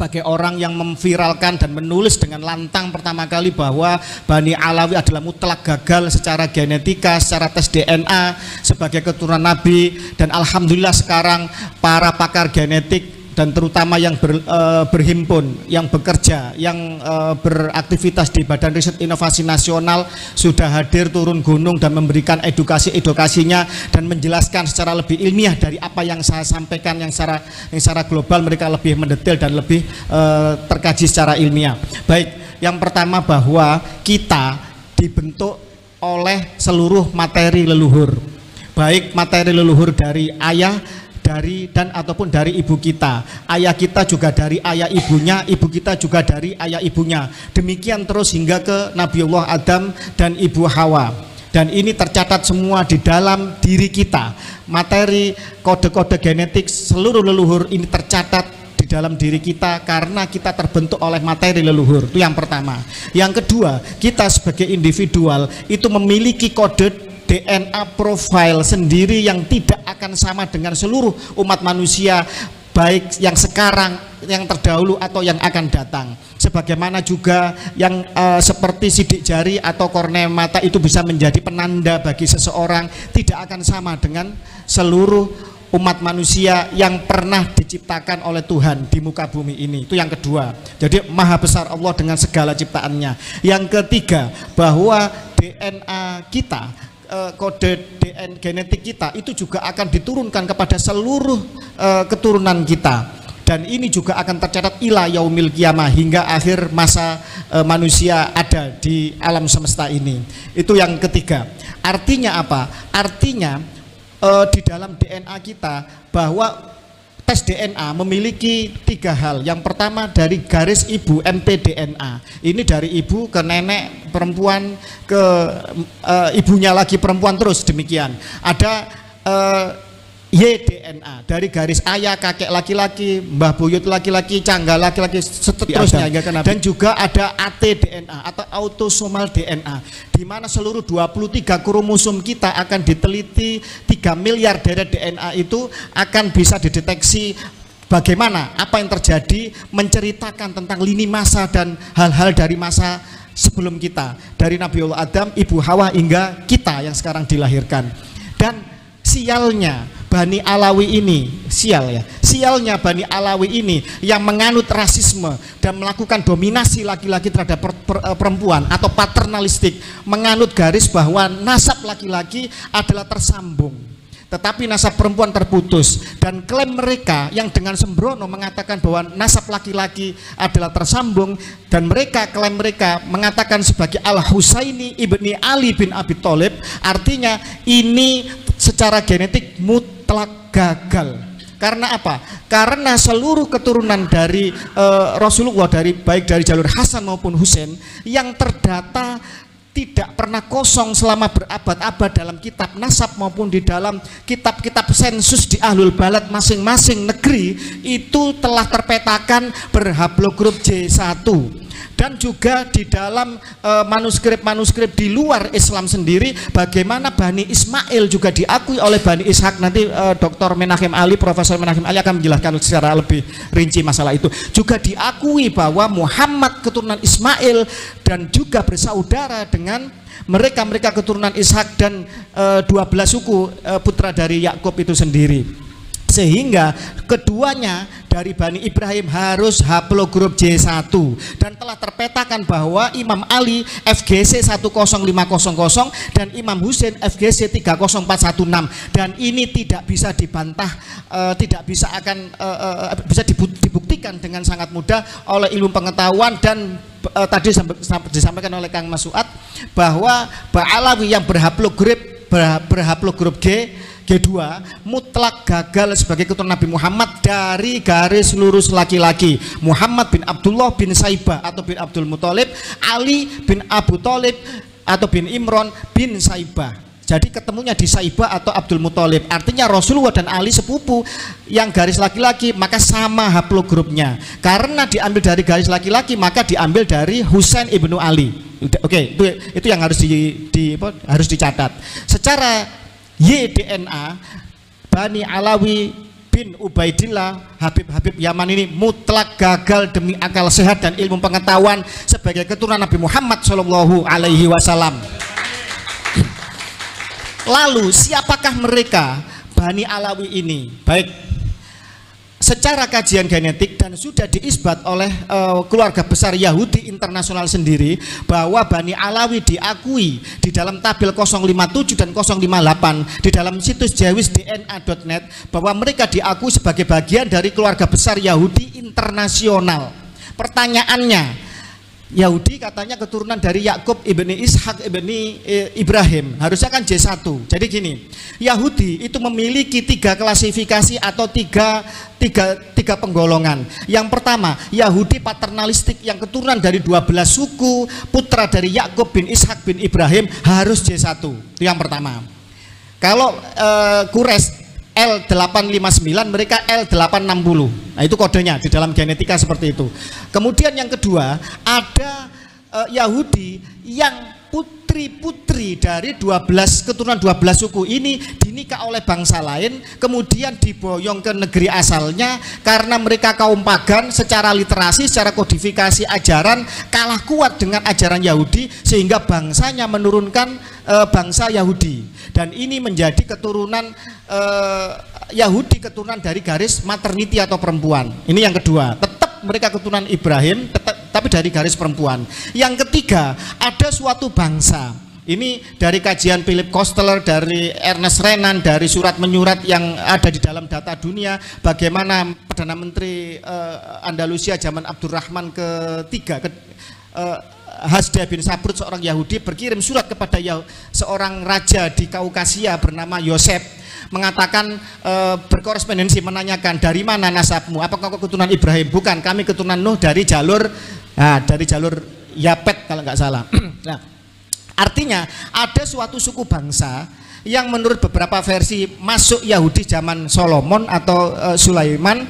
sebagai orang yang memviralkan dan menulis dengan lantang pertama kali bahwa Bani Alawi adalah mutlak gagal secara genetika, secara tes DNA sebagai keturunan Nabi. Dan alhamdulillah sekarang para pakar genetik dan terutama yang berhimpun, yang bekerja, yang beraktivitas di Badan Riset Inovasi Nasional sudah hadir turun gunung dan memberikan edukasinya dan menjelaskan secara lebih ilmiah dari apa yang saya sampaikan, yang secara global mereka lebih mendetail dan lebih terkaji secara ilmiah. Baik, yang pertama bahwa kita dibentuk oleh seluruh materi leluhur, baik materi leluhur dari ayah, dari dan ataupun dari ibu kita. Ayah kita juga dari ayah ibunya, ibu kita juga dari ayah ibunya. Demikian terus hingga ke Nabiullah Adam dan Ibu Hawa. Dan ini tercatat semua di dalam diri kita. Materi kode-kode genetik seluruh leluhur ini tercatat di dalam diri kita karena kita terbentuk oleh materi leluhur. Itu yang pertama. Yang kedua, kita sebagai individual itu memiliki kode DNA profile sendiri yang tidak akan sama dengan seluruh umat manusia, baik yang sekarang, yang terdahulu atau yang akan datang. Sebagaimana juga yang seperti sidik jari atau kornea mata itu bisa menjadi penanda bagi seseorang, tidak akan sama dengan seluruh umat manusia yang pernah diciptakan oleh Tuhan di muka bumi ini. Itu yang kedua. Jadi maha besar Allah dengan segala ciptaannya. Yang ketiga, bahwa DNA kita, kode DNA genetik kita itu juga akan diturunkan kepada seluruh keturunan kita, dan ini juga akan tercatat ila yaumil qiyamah, hingga akhir masa manusia ada di alam semesta ini. Itu yang ketiga. Artinya apa? Artinya di dalam DNA kita bahwa tes DNA memiliki 3 hal. Yang pertama dari garis ibu, mtDNA. Ini dari ibu ke nenek perempuan, ke ibunya lagi perempuan, terus demikian. Ada YDNA dari garis ayah, kakek laki-laki, mbah buyut laki-laki, cangga laki-laki, seterusnya. Dan juga ada ATDNA atau autosomal DNA, di mana seluruh 23 kromosom kita akan diteliti. 3 miliar dari DNA itu akan bisa dideteksi bagaimana, apa yang terjadi, menceritakan tentang lini masa dan hal-hal dari masa sebelum kita, dari Nabiullah Adam, Ibu Hawa hingga kita yang sekarang dilahirkan. Dan sialnya Bani Alawi ini, sialnya Bani Alawi ini yang menganut rasisme dan melakukan dominasi laki-laki terhadap perempuan atau paternalistik, menganut garis bahwa nasab laki-laki adalah tersambung, tetapi nasab perempuan terputus. Dan klaim mereka yang dengan sembrono mengatakan bahwa nasab laki-laki adalah tersambung, dan klaim mereka mengatakan sebagai Al-Husaini ibni Ali bin Abi Thalib, artinya ini secara genetik mutlak gagal. Karena apa? Karena seluruh keturunan dari Rasulullah, baik dari jalur Hasan maupun Husain, yang terdata tidak pernah kosong selama berabad-abad dalam kitab nasab maupun di dalam kitab-kitab sensus di ahlul balad masing-masing negeri, itu telah terpetakan berhaplogrup J1. Dan juga di dalam manuskrip-manuskrip di luar Islam sendiri, bagaimana Bani Ismail juga diakui oleh Bani Ishak. Nanti Dr. Menachem Ali, Profesor Menachem Ali akan menjelaskan secara lebih rinci masalah itu. Juga diakui bahwa Muhammad keturunan Ismail dan juga bersaudara dengan mereka keturunan Ishak dan 12 suku putra dari Yakub itu sendiri. Sehingga keduanya dari Bani Ibrahim harus haplogrup J1, dan telah terpetakan bahwa Imam Ali FGC 10500 dan Imam Husain FGC 30416, dan ini tidak bisa dibantah, tidak bisa bisa dibuktikan dengan sangat mudah oleh ilmu pengetahuan. Dan tadi disampaikan oleh Kang Mas Suad bahwa Ba'alawi yang berhaplogrup G2 mutlak gagal sebagai keturunan Nabi Muhammad dari garis lurus laki-laki, Muhammad bin Abdullah bin Saibah atau bin Abdul Muthalib, Ali bin Abu Thalib atau bin Imron bin Saibah. Jadi ketemunya di Saibah atau Abdul Muthalib, artinya Rasulullah dan Ali sepupu yang garis laki-laki, maka sama haplogrupnya. Karena diambil dari garis laki-laki, maka diambil dari Husain ibnu Ali. Oke, itu yang harus harus dicatat. Secara YDNA, Bani Alawi bin Ubaidillah Habib Yaman ini mutlak gagal demi akal sehat dan ilmu pengetahuan sebagai keturunan Nabi Muhammad Shallallahu Alaihi Wasallam. Lalu siapakah mereka Bani Alawi ini? Baik, secara kajian genetik dan sudah diisbat oleh keluarga besar Yahudi internasional sendiri bahwa Bani Alawi diakui di dalam tabel 057 dan 058 di dalam situs jewisdna.net bahwa mereka diakui sebagai bagian dari keluarga besar Yahudi internasional. Pertanyaannya, Yahudi katanya keturunan dari Yakub ibni Ishak ibni Ibrahim, harusnya kan J1. Jadi gini, Yahudi itu memiliki 3 klasifikasi atau tiga penggolongan. Yang pertama, Yahudi paternalistik yang keturunan dari 12 suku putra dari Yakub bin Ishak bin Ibrahim harus J1. Itu yang pertama. Kalau Quraisy L859, mereka L860. Nah, itu kodenya di dalam genetika seperti itu. Kemudian yang kedua, ada Yahudi yang putri-putri dari 12 keturunan 12 suku ini dinikah oleh bangsa lain, kemudian diboyong ke negeri asalnya karena mereka kaum pagan, secara literasi, secara kodifikasi ajaran kalah kuat dengan ajaran Yahudi sehingga bangsanya menurunkan bangsa Yahudi. Dan ini menjadi keturunan Yahudi, keturunan dari garis maternity atau perempuan. Ini yang kedua, tetap mereka keturunan Ibrahim, tapi dari garis perempuan. Yang ketiga, ada suatu bangsa. Ini dari kajian Philip Koestler, dari Ernest Renan, dari surat menyurat yang ada di dalam data dunia, bagaimana Perdana Menteri Andalusia zaman Abdurrahman ketiga, Hasdai bin Sabrut, seorang Yahudi, berkirim surat kepada seorang raja di Kaukasia bernama Yosef, mengatakan berkorespondensi menanyakan, dari mana nasabmu, apakah kau keturunan Ibrahim? Bukan, kami keturunan Nuh dari jalur Yapet kalau nggak salah. Nah, artinya ada suatu suku bangsa yang menurut beberapa versi masuk Yahudi zaman Solomon atau Sulaiman,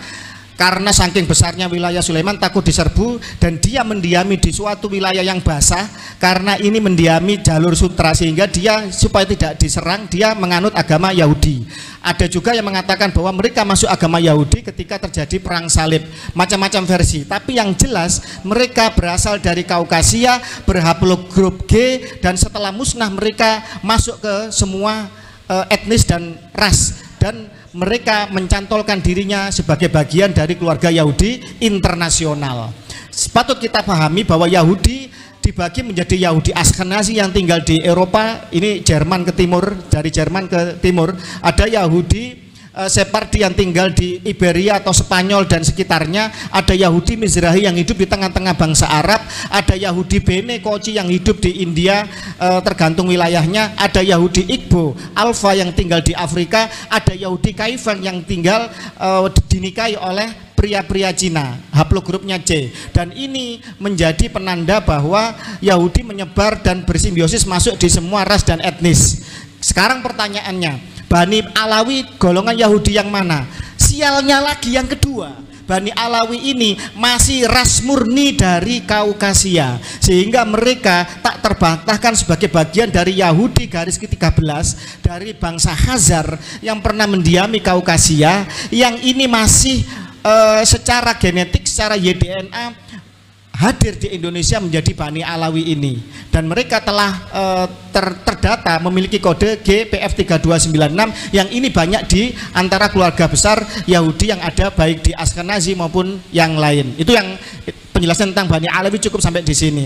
karena saking besarnya wilayah Sulaiman takut diserbu dan dia mendiami di suatu wilayah yang basah, karena ini mendiami jalur sutra sehingga dia supaya tidak diserang dia menganut agama Yahudi. Ada juga yang mengatakan bahwa mereka masuk agama Yahudi ketika terjadi perang salib, macam-macam versi, tapi yang jelas mereka berasal dari Kaukasia, berhaplogrup G, dan setelah musnah mereka masuk ke semua etnis dan ras, dan mereka mencantolkan dirinya sebagai bagian dari keluarga Yahudi internasional. Patut kita pahami bahwa Yahudi dibagi menjadi Yahudi Ashkenazi yang tinggal di Eropa, ini Jerman ke timur, dari Jerman ke timur. Ada Yahudi Separdi yang tinggal di Iberia atau Spanyol dan sekitarnya. Ada Yahudi Mizrahi yang hidup di tengah-tengah bangsa Arab. Ada Yahudi Bene Koci yang hidup di India, tergantung wilayahnya. Ada Yahudi Igbo Alfa yang tinggal di Afrika. Ada Yahudi Kaifan yang tinggal dinikahi oleh pria-pria Cina, haplogrupnya C. Dan ini menjadi penanda bahwa Yahudi menyebar dan bersimbiosis masuk di semua ras dan etnis. Sekarang pertanyaannya, Bani Alawi golongan Yahudi yang mana? Sialnya lagi yang kedua, Bani Alawi ini masih ras murni dari Kaukasia, sehingga mereka tak terbantahkan sebagai bagian dari Yahudi garis ke-13 dari bangsa Khazar yang pernah mendiami Kaukasia, yang ini masih secara genetik, secara YDNA hadir di Indonesia menjadi Bani Alawi ini, dan mereka telah terdata memiliki kode GPF3296 yang ini banyak di antara keluarga besar Yahudi yang ada baik di Ashkenazi maupun yang lain. Itu yang penjelasan tentang Bani Alawi, cukup sampai di sini.